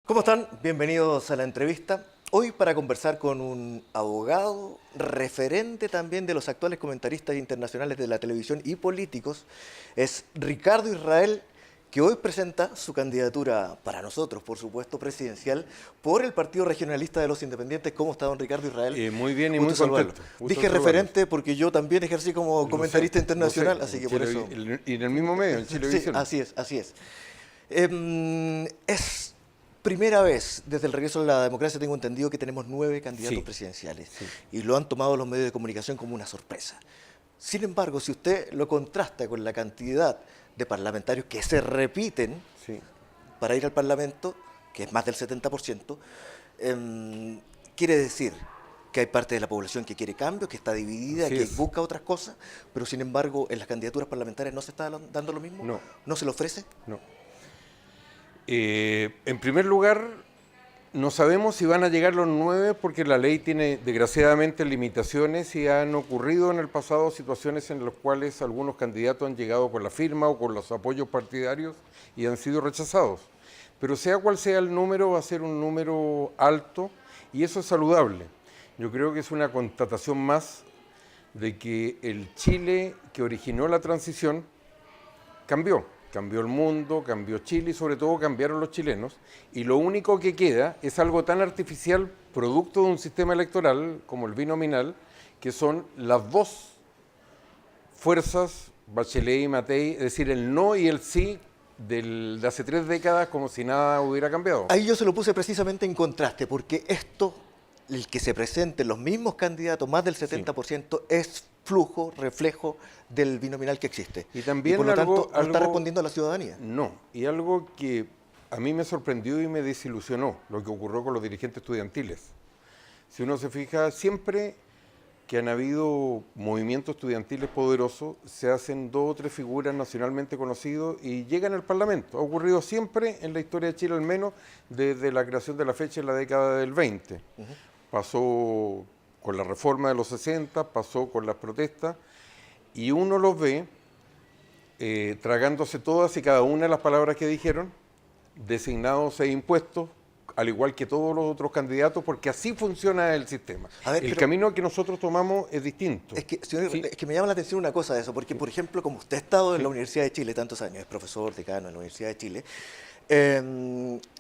¿Cómo están? Bienvenidos a la entrevista. Hoy para conversar con un abogado, referente también de los actuales comentaristas internacionales de la televisión y políticos, es Ricardo Israel, que hoy presenta su candidatura para nosotros, por supuesto, presidencial, por el Partido Regionalista de los Independientes. ¿Cómo está don Ricardo Israel? Muy bien y Gusto muy saludarlo. contento. Dije referente porque yo también ejercí como comentarista internacional, así que por eso... Y en el mismo medio, en Sí, Chilevisión. así es, así es. Es primera vez desde el regreso a la democracia, tengo entendido, que tenemos 9 candidatos Sí, presidenciales sí. y lo han tomado los medios de comunicación como una sorpresa. Sin embargo, si usted lo contrasta con la cantidad de parlamentarios que se repiten Sí. para ir al Parlamento, que es más del 70%, quiere decir que hay parte de la población que quiere cambios, que está dividida, Así que es. busca otras cosas, pero sin embargo en las candidaturas parlamentarias no se está dando lo mismo, No. no se le ofrece. No. En primer lugar, no sabemos si van a llegar los 9 porque la ley tiene desgraciadamente limitaciones y han ocurrido en el pasado situaciones en las cuales algunos candidatos han llegado con la firma o con los apoyos partidarios y han sido rechazados. Pero sea cual sea el número, va a ser un número alto y eso es saludable. Yo creo que es una constatación más de que el Chile que originó la transición cambió. Cambió el mundo, cambió Chile y sobre todo cambiaron los chilenos. Y lo único que queda es algo tan artificial, producto de un sistema electoral como el binominal, que son las dos fuerzas, Bachelet y Matei, es decir, el no y el sí de hace 3 décadas, como si nada hubiera cambiado. Ahí yo se lo puse precisamente en contraste, porque esto, el que se presenten los mismos candidatos, más del 70%, es flujo, reflejo del binominal que existe. Y también por lo tanto, no está algo- respondiendo a la ciudadanía. No, y algo que a mí me sorprendió y me desilusionó, lo que ocurrió con los dirigentes estudiantiles. Si uno se fija, siempre que han habido movimientos estudiantiles poderosos, se hacen 2 o 3 figuras nacionalmente conocidas y llegan al Parlamento. Ha ocurrido siempre en la historia de Chile, al menos desde la creación de la fecha en la década del 20. Pasó con la reforma de los 60, pasó con las protestas, y uno los ve tragándose todas y cada una de las palabras que dijeron, designados e impuestos, al igual que todos los otros candidatos, porque así funciona el sistema. A ver, El pero- camino que nosotros tomamos es distinto. Es que, señor, Sí. es que me llama la atención una cosa de eso, porque, por ejemplo, como usted ha estado en la Universidad de Chile tantos años, es profesor, decano en la Universidad de Chile,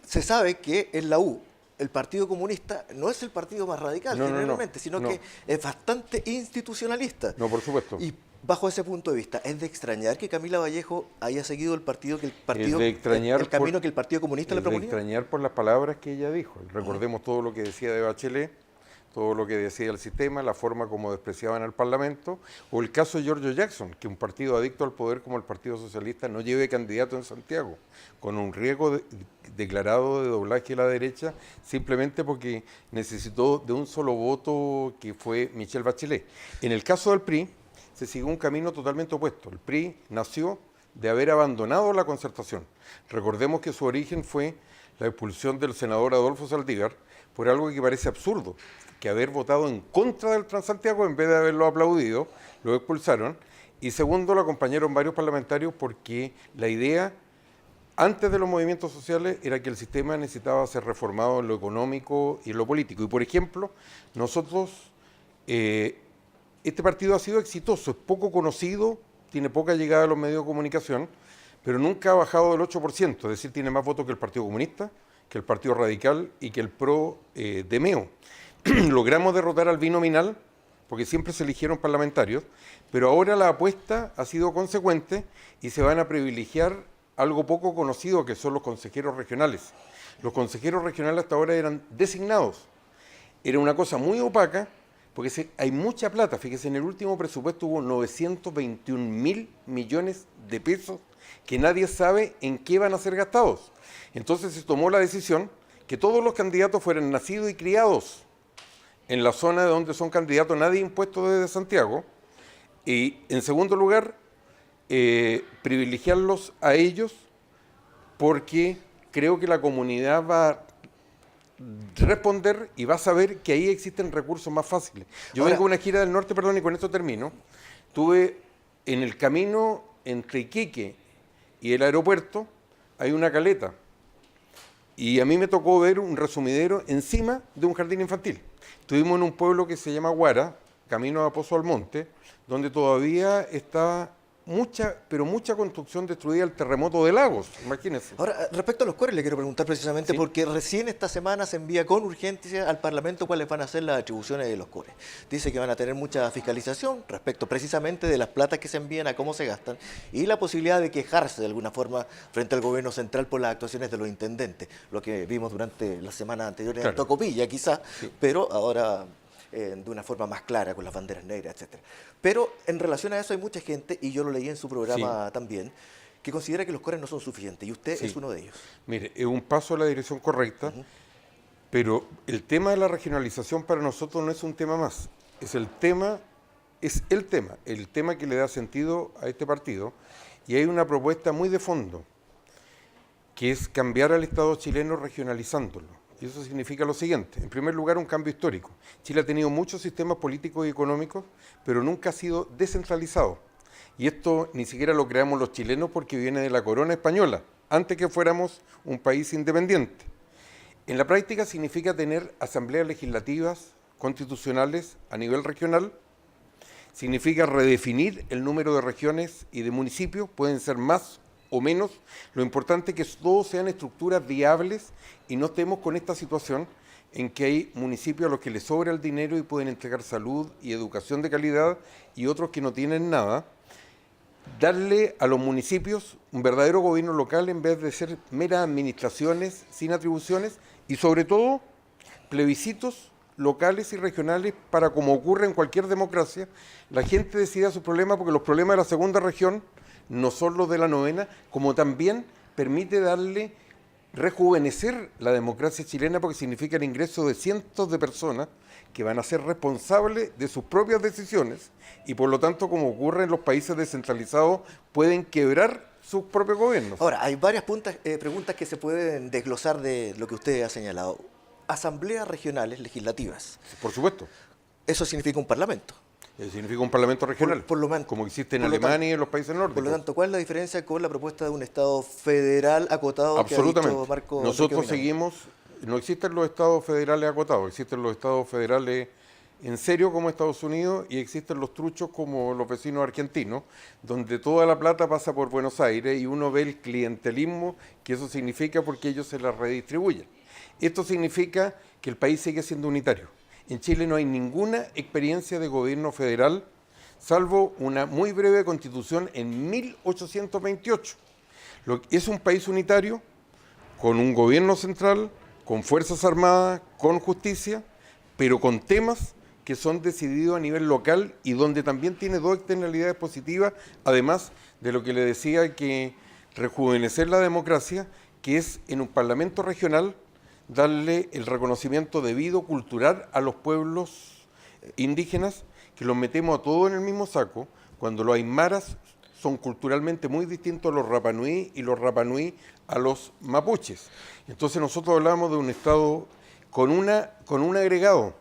se sabe que en la U el Partido Comunista no es el partido más radical, No, no, no, generalmente, sino no. que es bastante institucionalista. No, por supuesto. Y bajo ese punto de vista, ¿es de extrañar que Camila Vallejo haya seguido el partido que el partido, de extrañar el camino por- que el Partido Comunista le Es de proponía? extrañar por las palabras que ella dijo. Recordemos todo lo que decía de Bachelet, todo lo que decía del sistema, la forma como despreciaban al Parlamento, o el caso de Giorgio Jackson, que un partido adicto al poder como el Partido Socialista no lleve candidato en Santiago, con un riesgo declarado de doblaje a la derecha, simplemente porque necesitó de un solo voto que fue Michelle Bachelet. En el caso del PRI, se siguió un camino totalmente opuesto. El PRI nació de haber abandonado la concertación. Recordemos que su origen fue la expulsión del senador Adolfo Saldívar por algo que parece absurdo, que haber votado en contra del Transantiago en vez de haberlo aplaudido, lo expulsaron. Y segundo, lo acompañaron varios parlamentarios porque la idea, antes de los movimientos sociales, era que el sistema necesitaba ser reformado en lo económico y en lo político. Y por ejemplo, nosotros... este partido ha sido exitoso, es poco conocido, tiene poca llegada a los medios de comunicación, pero nunca ha bajado del 8%, es decir, tiene más votos que el Partido Comunista, que el Partido Radical y que el PRO de Meo. Logramos derrotar al binominal, porque siempre se eligieron parlamentarios, pero ahora la apuesta ha sido consecuente y se van a privilegiar algo poco conocido, que son los consejeros regionales. Los consejeros regionales hasta ahora eran designados. Era una cosa muy opaca, porque hay mucha plata. Fíjese, en el último presupuesto hubo 921.000 millones de pesos que nadie sabe en qué van a ser gastados. Entonces se tomó la decisión que todos los candidatos fueran nacidos y criados en la zona de donde son candidatos, nadie impuesto desde Santiago. Y en segundo lugar, privilegiarlos a ellos porque creo que la comunidad va a responder y va a saber que ahí existen recursos más fáciles. Yo Ahora, vengo de una gira del norte, perdón, y con esto termino. Tuve en el camino entre Iquique y el aeropuerto, hay una caleta. Y a mí me tocó ver un resumidero encima de un jardín infantil. Estuvimos en un pueblo que se llama Guara, camino a Pozo Almonte, donde todavía está pero mucha construcción destruida del terremoto de Lagos, imagínense. Ahora, respecto a los cores, le quiero preguntar precisamente Sí. porque recién esta semana se envía con urgencia al Parlamento cuáles van a ser las atribuciones de los cores. Dice que van a tener mucha fiscalización respecto precisamente de las platas que se envían, a cómo se gastan, y la posibilidad de quejarse de alguna forma frente al gobierno central por las actuaciones de los intendentes, lo que vimos durante las semanas anteriores en Claro. Tocopilla quizás, Sí. pero ahora de una forma más clara, con las banderas negras, etcétera. Pero en relación a eso hay mucha gente, y yo lo leí en su programa también, que considera que los cores no son suficientes, y usted Sí. es uno de ellos. Mire, es un paso a la dirección correcta, pero el tema de la regionalización para nosotros no es un tema más, es el tema que le da sentido a este partido, y hay una propuesta muy de fondo, que es cambiar al Estado chileno regionalizándolo. Y eso significa lo siguiente: en primer lugar, un cambio histórico. Chile ha tenido muchos sistemas políticos y económicos, pero nunca ha sido descentralizado. Y esto ni siquiera lo creamos los chilenos porque viene de la corona española, antes que fuéramos un país independiente. En la práctica significa tener asambleas legislativas constitucionales a nivel regional, significa redefinir el número de regiones y de municipios, pueden ser más o menos. Lo importante es que todos sean estructuras viables y no estemos con esta situación en que hay municipios a los que les sobra el dinero y pueden entregar salud y educación de calidad y otros que no tienen nada. Darle a los municipios un verdadero gobierno local en vez de ser meras administraciones sin atribuciones, y sobre todo plebiscitos locales y regionales para, como ocurre en cualquier democracia, la gente decida sus problemas, porque los problemas de la segunda región no son los de la novena, como también permite rejuvenecer la democracia chilena, porque significa el ingreso de cientos de personas que van a ser responsables de sus propias decisiones y, por lo tanto, como ocurre en los países descentralizados, pueden quebrar sus propios gobiernos. Ahora, hay varias preguntas que se pueden desglosar de lo que usted ha señalado. Asambleas regionales legislativas, Por supuesto. eso significa un parlamento. Significa un parlamento regional, como existe en Alemania y en los países nórdicos. Por lo tanto, ¿cuál es la diferencia con la propuesta de un Estado federal acotado que ha dicho Marco? Nosotros seguimos, no existen los estados federales acotados, existen los estados federales en serio como Estados Unidos, y existen los truchos como los vecinos argentinos, donde toda la plata pasa por Buenos Aires y uno ve el clientelismo que eso significa, porque ellos se la redistribuyen. Esto significa que el país sigue siendo unitario. En Chile no hay ninguna experiencia de gobierno federal, salvo una muy breve constitución en 1828. Es un país unitario, con un gobierno central, con fuerzas armadas, con justicia, pero con temas que son decididos a nivel local y donde también tiene dos externalidades positivas, además de lo que le decía, que rejuvenecer la democracia, que es en un parlamento regional darle el reconocimiento debido cultural a los pueblos indígenas, que los metemos a todos en el mismo saco, cuando los aymaras son culturalmente muy distintos a los rapanui y los rapanui a los mapuches. Entonces nosotros hablamos de un Estado con un agregado.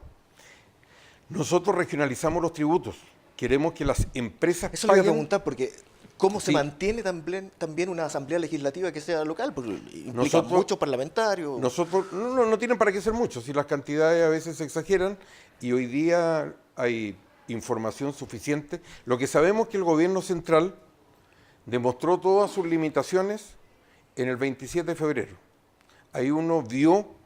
Nosotros regionalizamos los tributos, queremos que las empresas Eso le paguen. voy a preguntar, porque ¿cómo se Sí. mantiene también una asamblea legislativa que sea local? Porque implica muchos parlamentarios. Nosotros no tienen para qué ser muchos, si las cantidades a veces se exageran, y hoy día hay información suficiente. Lo que sabemos es que el gobierno central demostró todas sus limitaciones en el 27 de febrero. Ahí uno vio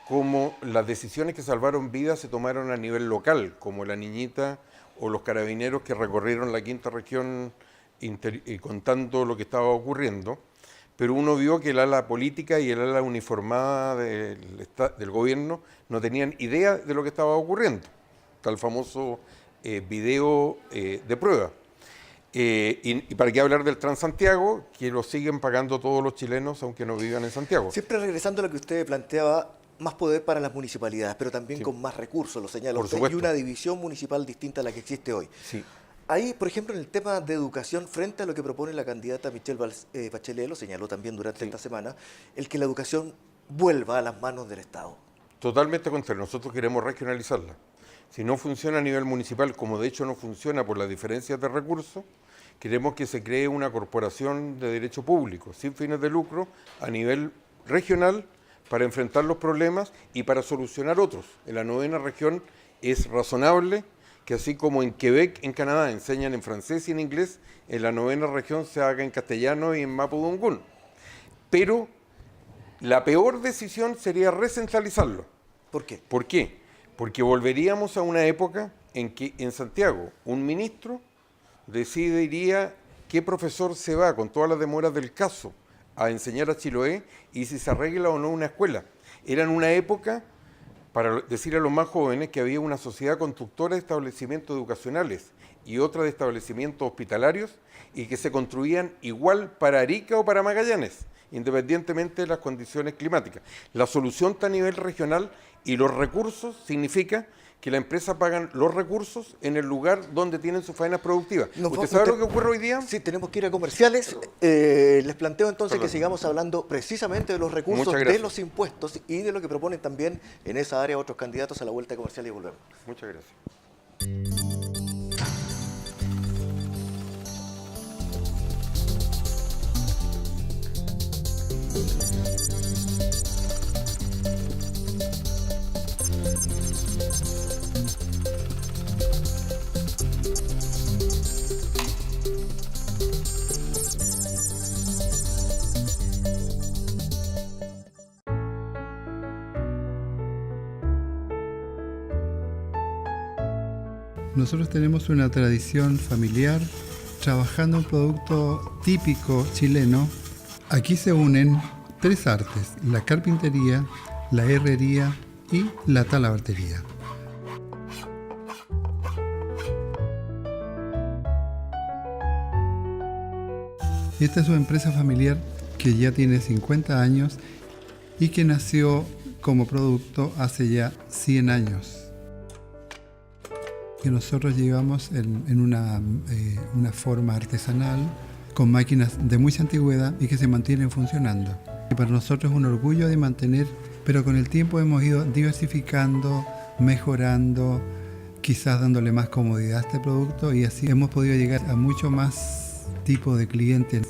cómo las decisiones que salvaron vidas se tomaron a nivel local, como la niñita o los carabineros que recorrieron la quinta región contando lo que estaba ocurriendo, pero uno vio que el ala política y el ala uniformada del gobierno no tenían idea de lo que estaba ocurriendo. Está el famoso video de prueba. Y para qué hablar del Transantiago, que lo siguen pagando todos los chilenos, aunque no vivan en Santiago. Siempre regresando a lo que usted planteaba, más poder para las municipalidades, pero también Sí. con más recursos, lo señala Por usted, y supuesto. una división municipal distinta a la que existe hoy. Sí. Ahí, por ejemplo, en el tema de educación, frente a lo que propone la candidata Michelle Bachelet, lo señaló también durante esta semana, el que la educación vuelva a las manos del Estado. Totalmente contrario. Nosotros queremos regionalizarla. Si no funciona a nivel municipal, como de hecho no funciona por las diferencias de recursos, queremos que se cree una corporación de derecho público, sin fines de lucro, a nivel regional, para enfrentar los problemas y para solucionar otros. En la 9ª región es razonable que así como en Quebec, en Canadá, enseñan en francés y en inglés, en la 9ª región se haga en castellano y en mapudungún. Pero la peor decisión sería recentralizarlo. ¿Por qué? ¿Por qué? Porque volveríamos a una época en que en Santiago un ministro decidiría qué profesor se va con todas las demoras del caso a enseñar a Chiloé y si se arregla o no una escuela. Era en una época, para decir a los más jóvenes, que había una sociedad constructora de establecimientos educacionales y otra de establecimientos hospitalarios y que se construían igual para Arica o para Magallanes, independientemente de las condiciones climáticas. La solución está a nivel regional y los recursos significa que la empresa pagan los recursos en el lugar donde tienen sus faenas productivas. ¿Usted sabe lo que ocurre hoy día? Sí, tenemos que ir a comerciales. Les planteo entonces que sigamos hablando precisamente de los recursos, de los impuestos y de lo que proponen también en esa área otros candidatos a la vuelta comercial y volvemos. Muchas gracias. Nosotros tenemos una tradición familiar trabajando un producto típico chileno. Aquí se unen 3 artes: la carpintería, la herrería y la talabartería. Esta es una empresa familiar que ya tiene 50 años y que nació como producto hace ya 100 años. Que nosotros llevamos en una forma artesanal, con máquinas de mucha antigüedad y que se mantienen funcionando. Y para nosotros es un orgullo de mantener, pero con el tiempo hemos ido diversificando, mejorando, quizás dándole más comodidad a este producto y así hemos podido llegar a mucho más tipo de clientes.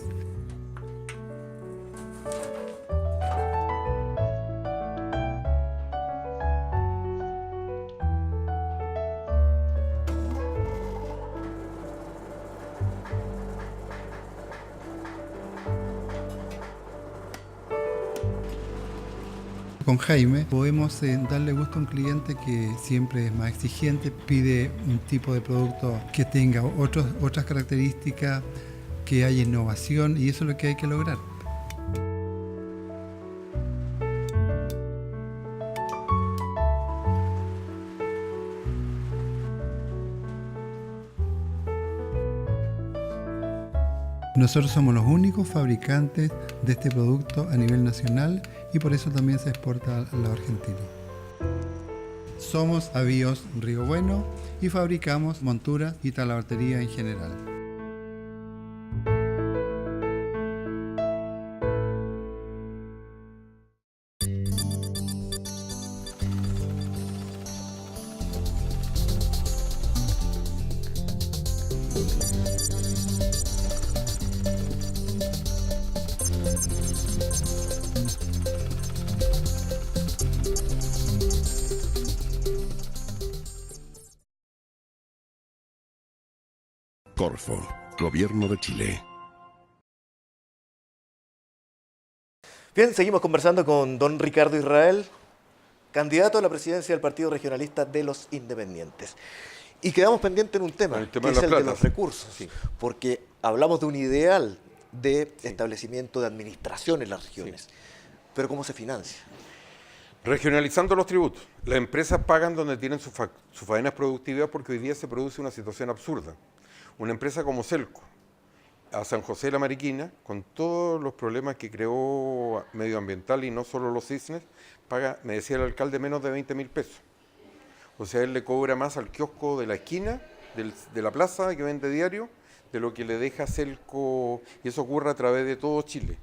Con Jaime podemos darle gusto a un cliente que siempre es más exigente, pide un tipo de producto que tenga otras características, que haya innovación y eso es lo que hay que lograr. Nosotros somos los únicos fabricantes de este producto a nivel nacional y por eso también se exporta a la Argentina. Somos Avíos Río Bueno y fabricamos monturas y talabartería en general. Corfo, Gobierno de Chile. Bien, seguimos conversando con don Ricardo Israel, candidato a la presidencia del Partido Regionalista de los Independientes. Y quedamos pendientes en un tema, que es el de los recursos, sí, porque hablamos de un ideal de establecimiento de administración en las regiones. Sí. Pero ¿cómo se financia? Regionalizando los tributos. Las empresas pagan donde tienen sus faenas productivas porque hoy día se produce una situación absurda. Una empresa como Celco, a San José de la Mariquina, con todos los problemas que creó medioambiental y no solo los cisnes, paga, me decía el alcalde, menos de 20.000 pesos. O sea, él le cobra más al kiosco de la esquina, de la plaza que vende diario, de lo que le deja Celco, y eso ocurre a través de todo Chile.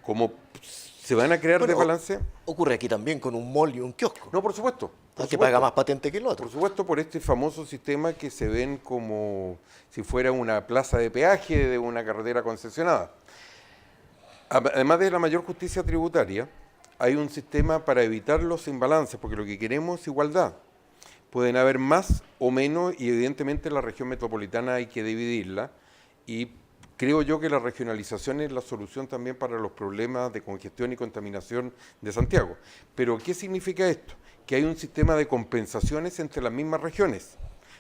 Como se van a crear desbalance. Ocurre aquí también con un mall y un kiosco. No, por supuesto. Al que paga más patente que el otro. Por supuesto, por este famoso sistema que se ven como si fuera una plaza de peaje de una carretera concesionada. Además de la mayor justicia tributaria, hay un sistema para evitar los imbalances, porque lo que queremos es igualdad. Pueden haber más o menos, y evidentemente la región metropolitana hay que dividirla, y creo yo que la regionalización es la solución también para los problemas de congestión y contaminación de Santiago. Pero ¿qué significa esto? Que hay un sistema de compensaciones entre las mismas regiones.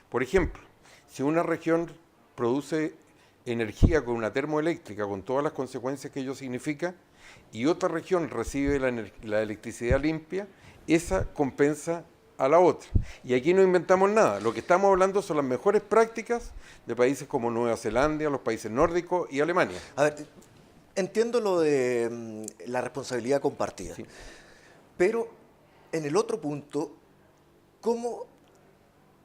Por ejemplo, si una región produce energía con una termoeléctrica, con todas las consecuencias que ello significa, y otra región recibe la electricidad limpia, esa compensa a la otra. Y aquí no inventamos nada. Lo que estamos hablando son las mejores prácticas de países como Nueva Zelanda, los países nórdicos y Alemania. A ver, entiendo lo de la responsabilidad compartida, Sí. pero en el otro punto, ¿cómo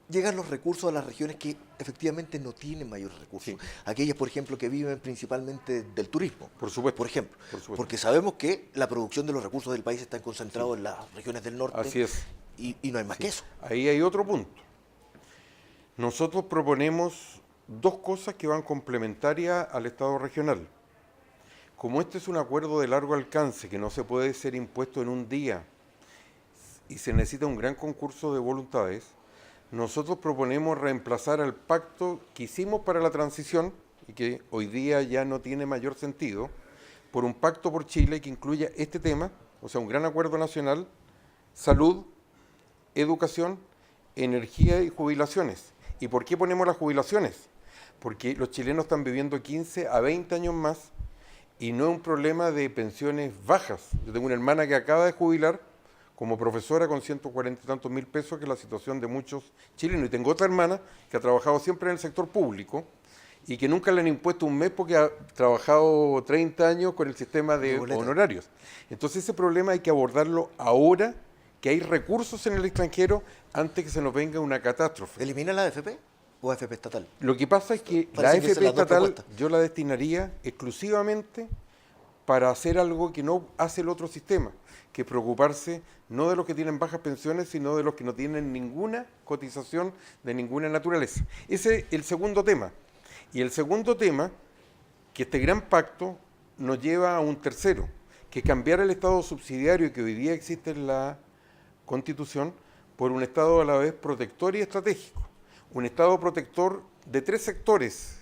llegan los recursos a las regiones que efectivamente no tienen mayores recursos? Sí. Aquellas, por ejemplo, que viven principalmente del turismo. Por supuesto. Por ejemplo. Por supuesto. Porque sabemos que la producción de los recursos del país está concentrada en las regiones del norte. Así es. Y no hay más que eso. Ahí hay otro punto. Nosotros proponemos dos cosas que van complementarias al Estado regional. Como este es un acuerdo de largo alcance que no se puede ser impuesto en un día y se necesita un gran concurso de voluntades, nosotros proponemos reemplazar al pacto que hicimos para la transición y que hoy día ya no tiene mayor sentido, por un pacto por Chile que incluya este tema, o sea, un gran acuerdo nacional, salud, educación, energía y jubilaciones. ¿Y por qué ponemos las jubilaciones? Porque los chilenos están viviendo 15 a 20 años más y no es un problema de pensiones bajas. Yo tengo una hermana que acaba de jubilar como profesora con 140 y tantos mil pesos, que es la situación de muchos chilenos. Y tengo otra hermana que ha trabajado siempre en el sector público y que nunca le han impuesto un mes porque ha trabajado 30 años con el sistema de honorarios. Entonces ese problema hay que abordarlo ahora, que hay recursos en el extranjero, antes que se nos venga una catástrofe. ¿Elimina la AFP o AFP estatal? Lo que pasa es que la Parece que AFP son las dos estatal propuestas. yo la destinaría exclusivamente para hacer algo que no hace el otro sistema, que es preocuparse no de los que tienen bajas pensiones, sino de los que no tienen ninguna cotización de ninguna naturaleza. Ese es el segundo tema. Y el segundo tema, que este gran pacto nos lleva a un tercero, que es cambiar el Estado subsidiario que hoy día existe en la Constitución por un Estado a la vez protector y estratégico. Un Estado protector de tres sectores,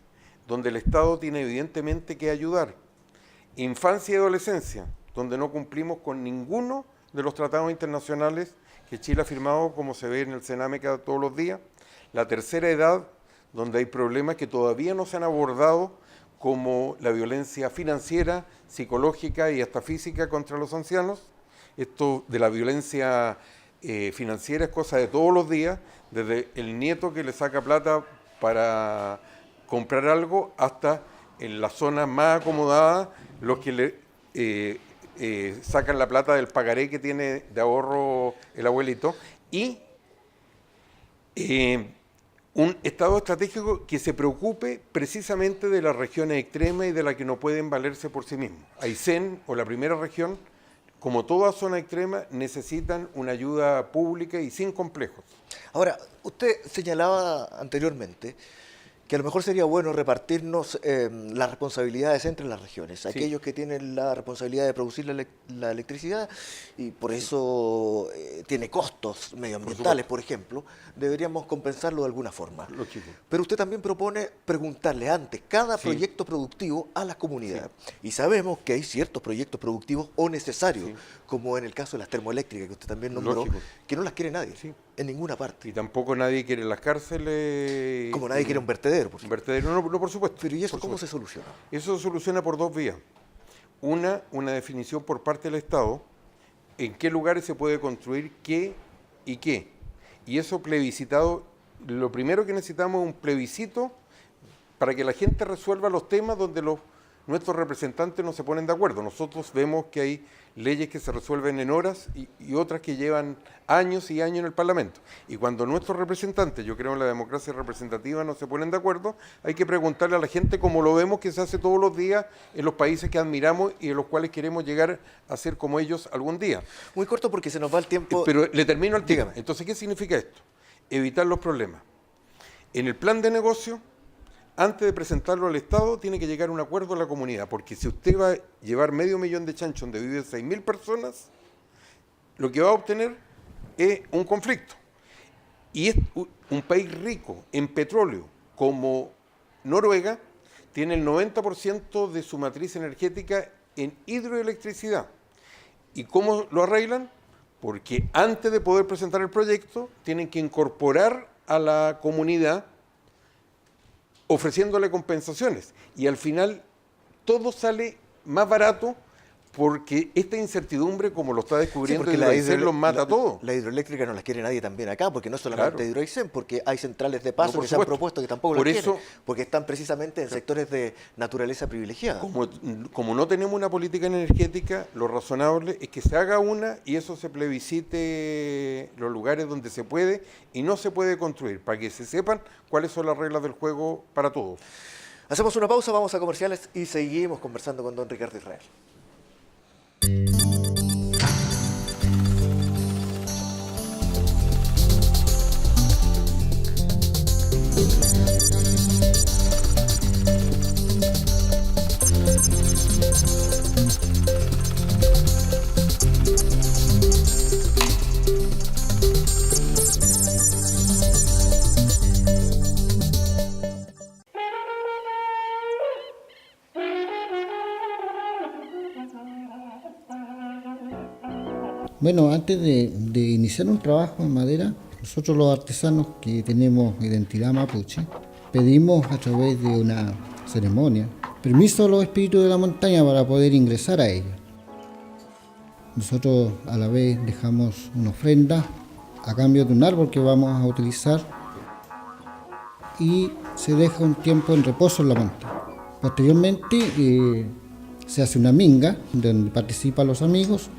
donde el Estado tiene evidentemente que ayudar. Infancia y adolescencia, donde no cumplimos con ninguno de los tratados internacionales que Chile ha firmado, como se ve en el Sename cada todos los días. La tercera edad, donde hay problemas que todavía no se han abordado, como la violencia financiera, psicológica y hasta física contra los ancianos. Esto de la violencia financiera es cosa de todos los días, desde el nieto que le saca plata para comprar algo hasta en las zonas más acomodadas los que le sacan la plata del pagaré que tiene de ahorro el abuelito, y un Estado estratégico que se preocupe precisamente de las regiones extremas y de las que no pueden valerse por sí mismos. Aysén, o la primera región, como toda zona extrema, necesitan una ayuda pública y sin complejos. Ahora, usted señalaba anteriormente que a lo mejor sería bueno repartirnos las responsabilidades entre las regiones. Sí. Aquellos que tienen la responsabilidad de producir la electricidad y por eso tiene costos medioambientales, por ejemplo, deberíamos compensarlo de alguna forma. Lógico. Pero usted también propone preguntarle antes cada Sí. proyecto productivo a las comunidades. Y sabemos que hay ciertos proyectos productivos o necesarios, Sí. como en el caso de las termoeléctricas que usted también nombró, Lógico. que no las quiere nadie, Sí. en ninguna parte. Y tampoco nadie quiere las cárceles. Como nadie quiere un vertedero, por Un ejemplo. vertedero, no, por supuesto. Pero ¿y eso por cómo supuesto. se soluciona? Eso se soluciona por dos vías. Una definición por parte del Estado en qué lugares se puede construir qué y qué. Y eso plebiscitado, lo primero que necesitamos es un plebiscito para que la gente resuelva los temas donde nuestros representantes no se ponen de acuerdo. Nosotros vemos que hay leyes que se resuelven en horas y otras que llevan años y años en el Parlamento. Y cuando nuestros representantes, yo creo en la democracia representativa, no se ponen de acuerdo, hay que preguntarle a la gente cómo lo vemos que se hace todos los días en los países que admiramos y en los cuales queremos llegar a ser como ellos algún día. Muy corto porque se nos va el tiempo. Pero le termino al tema. Dígame. Entonces, ¿qué significa esto? Evitar los problemas. En el plan de negocio, antes de presentarlo al Estado, tiene que llegar a un acuerdo a la comunidad, porque si usted va a llevar 500.000 de chancho donde viven 6.000 personas, lo que va a obtener es un conflicto. Y es un país rico en petróleo como Noruega, tiene el 90% de su matriz energética en hidroelectricidad. ¿Y cómo lo arreglan? Porque antes de poder presentar el proyecto, tienen que incorporar a la comunidad ofreciéndole compensaciones. Y al final todo sale más barato porque esta incertidumbre, como lo está descubriendo Hidroaicén, los mata a todos. La hidroeléctrica no las quiere nadie también acá, porque no es solamente Claro. Hidroaicén, porque hay centrales de paso No, por que se han supuesto. propuesto que tampoco Por las eso- quieren, porque están precisamente en sectores de naturaleza privilegiada. Como no tenemos una política energética, lo razonable es que se haga una y eso se plebiscite los lugares donde se puede y no se puede construir, para que se sepan cuáles son las reglas del juego para todos. Hacemos una pausa, vamos a comerciales y seguimos conversando con don Ricardo Israel. Bueno, antes de iniciar un trabajo en madera, nosotros los artesanos que tenemos identidad mapuche, pedimos a través de una ceremonia permiso a los espíritus de la montaña para poder ingresar a ella. Nosotros a la vez dejamos una ofrenda a cambio de un árbol que vamos a utilizar y se deja un tiempo en reposo en la montaña. Posteriormente se hace una minga donde participan los amigos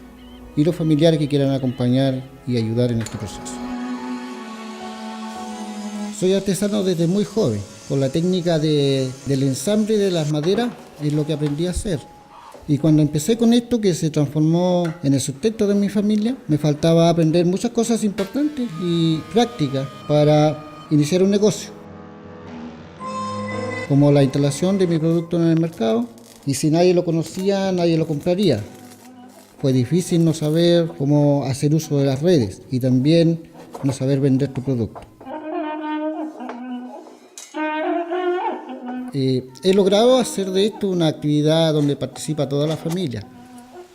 y los familiares que quieran acompañar y ayudar en este proceso. Soy artesano desde muy joven, con la técnica del ensamble de las maderas es lo que aprendí a hacer. Y cuando empecé con esto, que se transformó en el sustento de mi familia, me faltaba aprender muchas cosas importantes y prácticas para iniciar un negocio, como la instalación de mi producto en el mercado, y si nadie lo conocía, nadie lo compraría. Fue difícil no saber cómo hacer uso de las redes y también no saber vender tu producto. He logrado hacer de esto una actividad donde participa toda la familia.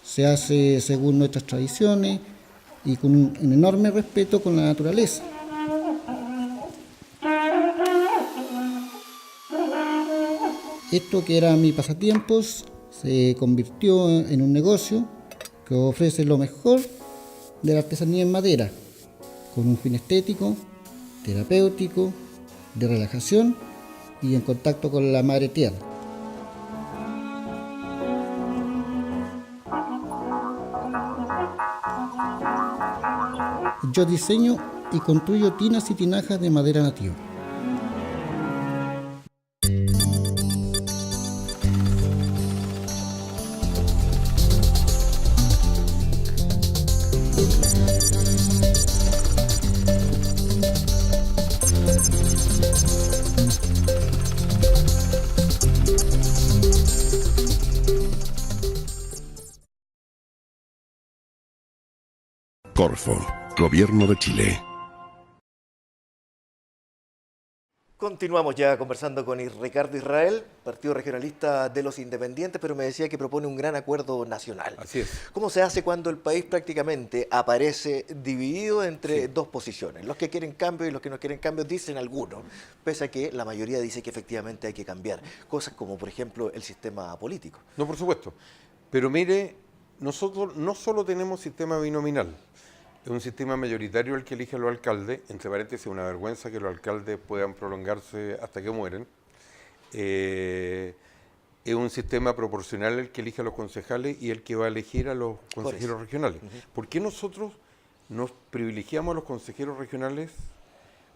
Se hace según nuestras tradiciones y con un enorme respeto con la naturaleza. Esto que era mi pasatiempos se convirtió en un negocio que ofrece lo mejor de la artesanía en madera, con un fin estético, terapéutico, de relajación y en contacto con la madre tierra. Yo diseño y construyo tinas y tinajas de madera nativa. Corfo, Gobierno de Chile. Continuamos ya conversando con Ricardo Israel, Partido Regionalista de los Independientes, pero me decía que propone un gran acuerdo nacional. Así es. ¿Cómo se hace cuando el país prácticamente aparece dividido entre Sí. dos posiciones? Los que quieren cambio y los que no quieren cambio, dicen algunos, pese a que la mayoría dice que efectivamente hay que cambiar. Cosas como, por ejemplo, el sistema político. No, por supuesto. Pero mire, nosotros no solo tenemos sistema binominal, es un sistema mayoritario el que elige a los alcaldes, entre paréntesis, una vergüenza que los alcaldes puedan prolongarse hasta que mueren. Es un sistema proporcional el que elige a los concejales y el que va a elegir a los consejeros regionales. ¿Por qué nosotros nos privilegiamos a los consejeros regionales?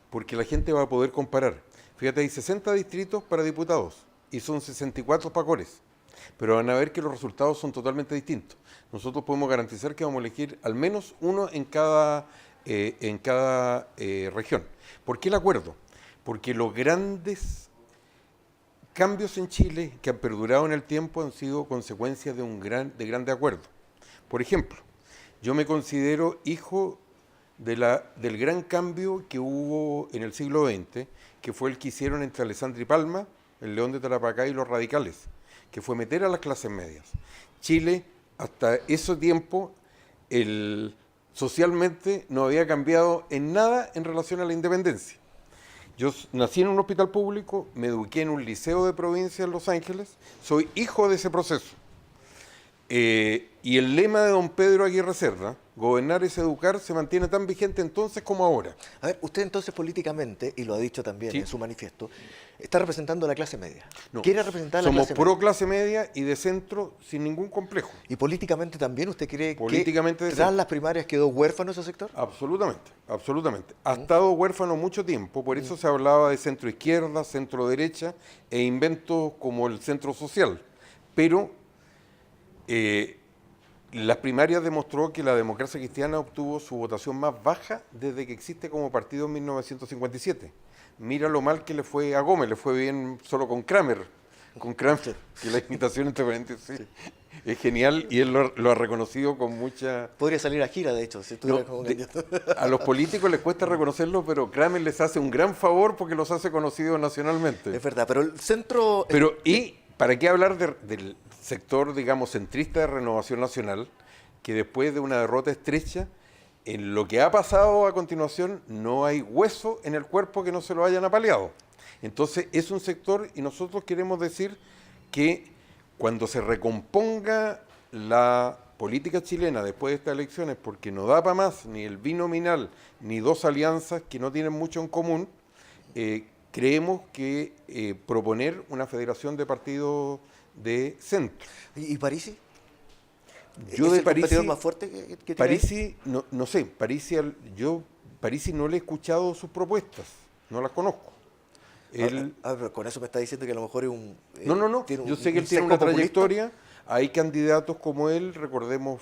Porque la gente va a poder comparar. Fíjate, hay 60 distritos para diputados y son 64 para cores, pero van a ver que los resultados son totalmente distintos. Nosotros podemos garantizar que vamos a elegir al menos uno en cada región. ¿Por qué el acuerdo? Porque los grandes cambios en Chile que han perdurado en el tiempo han sido consecuencias de grandes acuerdos. Por ejemplo, Yo me considero hijo del gran cambio que hubo en el siglo XX, que fue el que hicieron entre Alessandri Palma, el León de Tarapacá y los radicales, que fue meter a las clases medias. Chile, hasta ese tiempo, socialmente no había cambiado en nada en relación a la independencia. Yo nací en un hospital público, me eduqué en un liceo de provincia en Los Ángeles, soy hijo de ese proceso. Y el lema de don Pedro Aguirre Cerda, gobernar es educar, se mantiene tan vigente entonces como ahora. A ver, usted entonces políticamente, y lo ha dicho también Sí. en su manifiesto, está representando a la clase media. No, ¿Quiere representar a la somos clase pro media? clase media y de centro sin ningún complejo. ¿Y políticamente también usted cree Políticamente que de tras centro. las primarias quedó huérfano ese sector? Absolutamente, absolutamente. Ha estado huérfano mucho tiempo, por eso se hablaba de centro izquierda, centro derecha e inventos como el centro social. Pero las primarias demostró que la democracia cristiana obtuvo su votación más baja desde que existe como partido en 1957. Mira lo mal que le fue a Gómez, le fue bien solo con Kramer, que la imitación entre paréntesis es genial y él lo ha reconocido con mucha... Podría salir a gira, de hecho, si estuviera No, como de- a los políticos les cuesta reconocerlo, pero Kramer les hace un gran favor porque los hace conocidos nacionalmente. Es verdad, pero el centro... Pero, ¿y para qué hablar del sector, digamos, centrista de Renovación Nacional, que después de una derrota estrecha, en lo que ha pasado a continuación, no hay hueso en el cuerpo que no se lo hayan apaleado? Entonces, es un sector, y nosotros queremos decir que cuando se recomponga la política chilena después de estas elecciones, porque no da para más ni el binominal, ni dos alianzas que no tienen mucho en común, creemos que proponer una federación de partidos de centro. ¿Y Parisi? Yo ¿Es de el competidor Parisi, más fuerte que tiene ahí? Parisi no sé, Parisi no le he escuchado sus propuestas, no las conozco. Él, Pero con eso me está diciendo que a lo mejor es un... no, tiene un- yo sé que él un tiene sesgo una populista. trayectoria, hay candidatos como él, recordemos,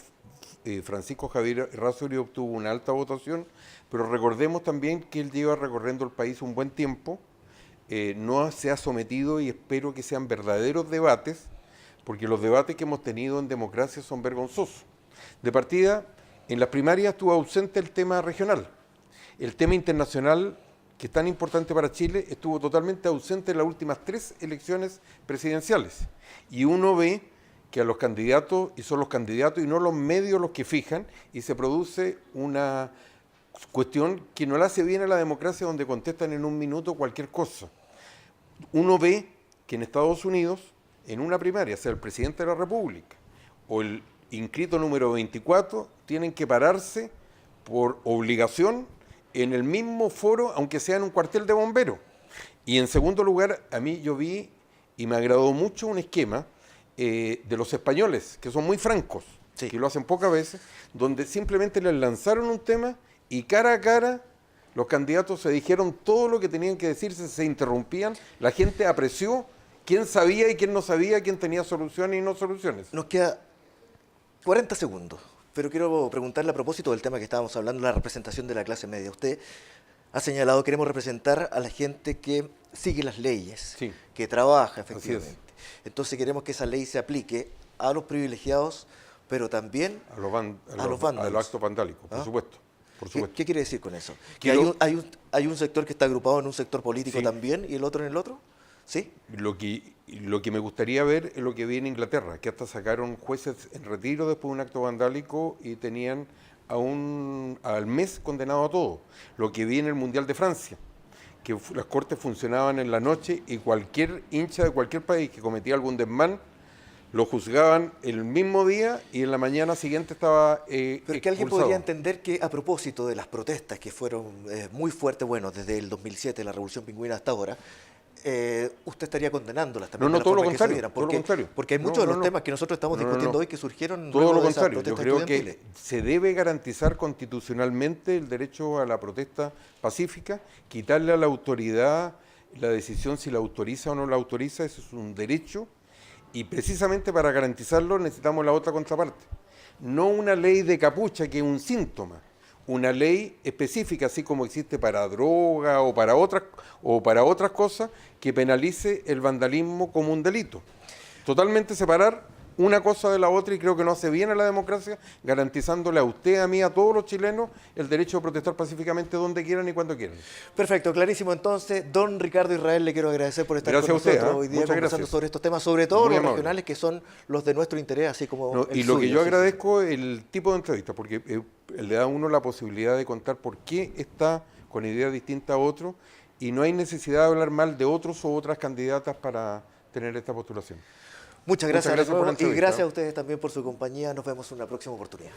Francisco Javier Errázuriz obtuvo una alta votación, pero recordemos también que él lleva recorriendo el país un buen tiempo, no se ha sometido y espero que sean verdaderos debates, porque los debates que hemos tenido en democracia son vergonzosos. De partida, en las primarias estuvo ausente el tema regional. El tema internacional, que es tan importante para Chile, estuvo totalmente ausente en las últimas 3 elecciones presidenciales. Y uno ve que a los candidatos, y son los candidatos y no los medios los que fijan, y se produce una cuestión que no le hace bien a la democracia, donde contestan en un minuto cualquier cosa. Uno ve que en Estados Unidos, en una primaria, sea el presidente de la República o el inscrito número 24, tienen que pararse por obligación en el mismo foro, aunque sea en un cuartel de bomberos. Y en segundo lugar, a mí yo vi y me agradó mucho un esquema de los españoles, que son muy francos, Sí. que lo hacen pocas veces, donde simplemente les lanzaron un tema y cara a cara los candidatos se dijeron todo lo que tenían que decirse, se interrumpían, la gente apreció quién sabía y quién no sabía, quién tenía soluciones y no soluciones. Nos queda 40 segundos, pero quiero preguntarle a propósito del tema que estábamos hablando, la representación de la clase media. Usted ha señalado, queremos representar a la gente que sigue las leyes, Sí. que trabaja es. efectivamente. Entonces queremos que esa ley se aplique a los privilegiados, pero también A los vándalos. a los actos vandálicos, por ¿Ah? supuesto. Por supuesto. ¿Qué quiere decir con eso? ¿Que Quiero- hay un sector que está agrupado en un sector político Sí. también y el otro en el otro? ¿Sí? Lo que me gustaría ver es lo que vi en Inglaterra, que hasta sacaron jueces en retiro después de un acto vandálico y tenían al mes condenado a todo. Lo que vi en el Mundial de Francia, que las cortes funcionaban en la noche y cualquier hincha de cualquier país que cometía algún desmán lo juzgaban el mismo día y en la mañana siguiente estaba Pero que alguien expulsado. podría entender que a propósito de las protestas que fueron muy fuertes, bueno, desde el 2007, la Revolución Pingüina hasta ahora, usted estaría condenándolas también. No, de la todo lo forma que se contrario, dieran, todo lo porque, contrario. porque hay No, muchos de no, los no. temas que nosotros estamos No, no, discutiendo no. hoy que surgieron Todo luego lo de esas contrario, yo protestas creo que estudiantiles. se debe garantizar constitucionalmente el derecho a la protesta pacífica, quitarle a la autoridad la decisión si la autoriza o no la autoriza, eso es un derecho, y precisamente para garantizarlo necesitamos la otra contraparte. No una ley de capucha que es un síntoma, una ley específica, así como existe para droga o para otras cosas, que penalice el vandalismo como un delito. Totalmente separar una cosa de la otra y creo que no hace bien a la democracia, garantizándole a usted, a mí, a todos los chilenos el derecho de protestar pacíficamente donde quieran y cuando quieran. Perfecto, clarísimo entonces. Don Ricardo Israel, le quiero agradecer por estar Gracias con a usted, nosotros hoy día muchas conversando gracias. sobre estos temas, sobre todo Muy los amable. regionales que son los de nuestro interés, así como No, el y lo que suyo, yo sí, sí. agradezco es el tipo de entrevista, porque le da a uno la posibilidad de contar por qué está con ideas distintas a otros y no hay necesidad de hablar mal de otros o otras candidatas para tener esta postulación. Muchas gracias, gracias por la y entrevista. gracias a ustedes también por su compañía. Nos vemos en una próxima oportunidad.